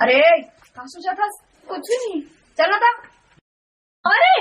अरे कहाँ सोचा था? कुछ भी नहीं, चलना था। अरे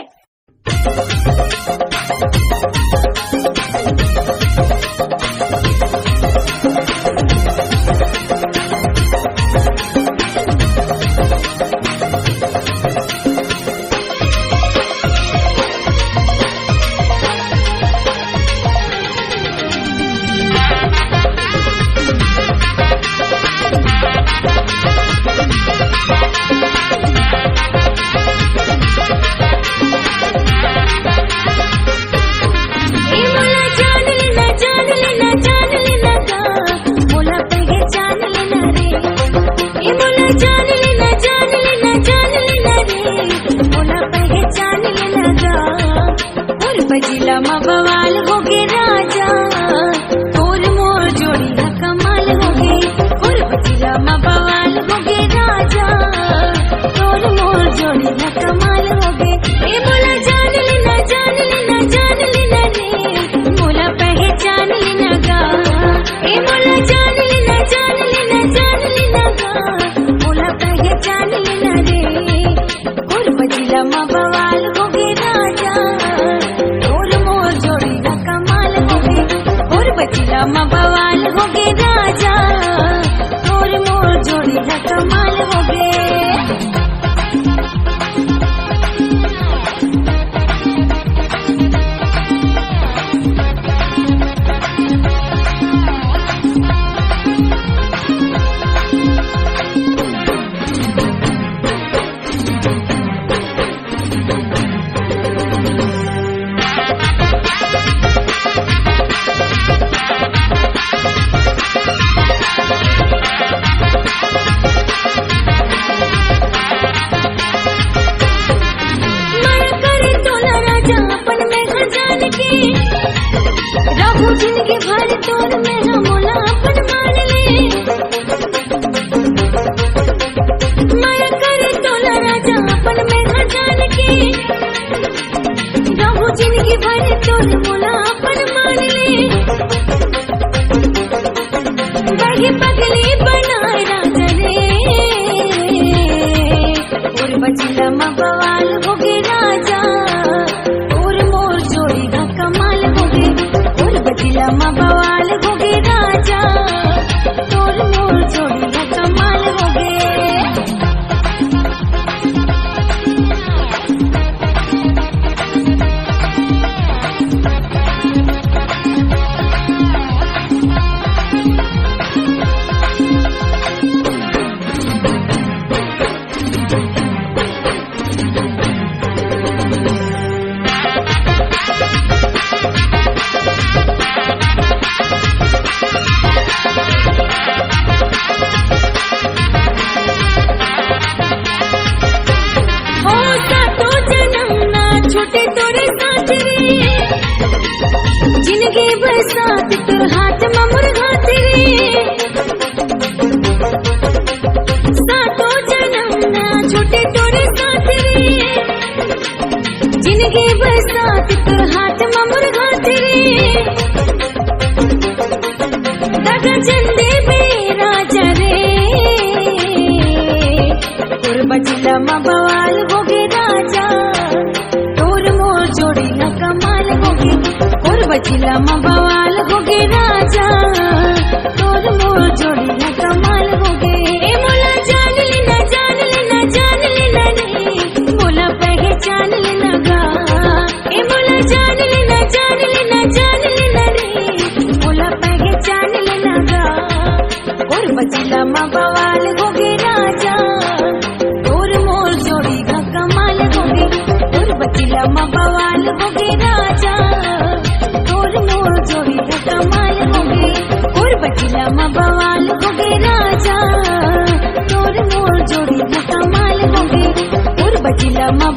बजिला मा बवाल हो गे राजा, तोर मोर जोड़ी ना कमाल हो गे। और बजिला मा बवाल हो गे राजा, तोर मोर जोड़ी ना कमाल हो गे। ए बोला जान लेना जान लेना जान लेना रे, बोला पहचान लेना गा। ए बोला जान लेना जान लेना जान लेना गा, बोला पहचान लेना रे। और बजिला मा बवाल हो गे राजा, बजिला मा बवाल हो गे राजा, तोर मोर जोड़ी ना कमाल हो गे। जिंदगी भर तोर में मोला अपन मान ले, माया करे तोला राजा अपन में जान के। रहू जिंदगी भर तोर मोला अपन मान ले, बड़ी पगली बनाए राजा रे। और बजिला मा बवाल हो गे राजा, और मोर जोड़ी ना कमाल हो गे। बजिला मा बवाल हो गे राजा, तोर मोर जोड़ी ना कमाल हो गे। छोटे तोरे साथ रे, जिंदगी बरसात तोर हाथ में मुरघात रे। सातो जन्म ना छोटे तोरे साथ रे, जिंदगी बरसात तोर हाथ में मुरघात रे। दगा चंदे बे राजा रे, तोर बजिला मा बवाल हो गे राजा, जोड़ी ना कमाल हो गे। और बजिला मा बवाल हो गे राजा, तोर मोर जोड़ी ना कमाल हो गे। ए मोला जान लेना जान लेना जान लेना रे, मोला पहचान लेना गा। ए मोला जान लेना जान लेना जान लेना रे, मोला पहचान लेना गा। और बजिला मा बवाल हो गे राजा, तोर मोर जोड़ी ना कमाल हो गे। और बजिला मा बवाल हो गे राजा, तोर मोर जोड़ी ना कमाल हो गे। और बजिला मा बवाल हो गे राजा, तोर मोर जोड़ी ना कमाल हो गे। और बजिला मा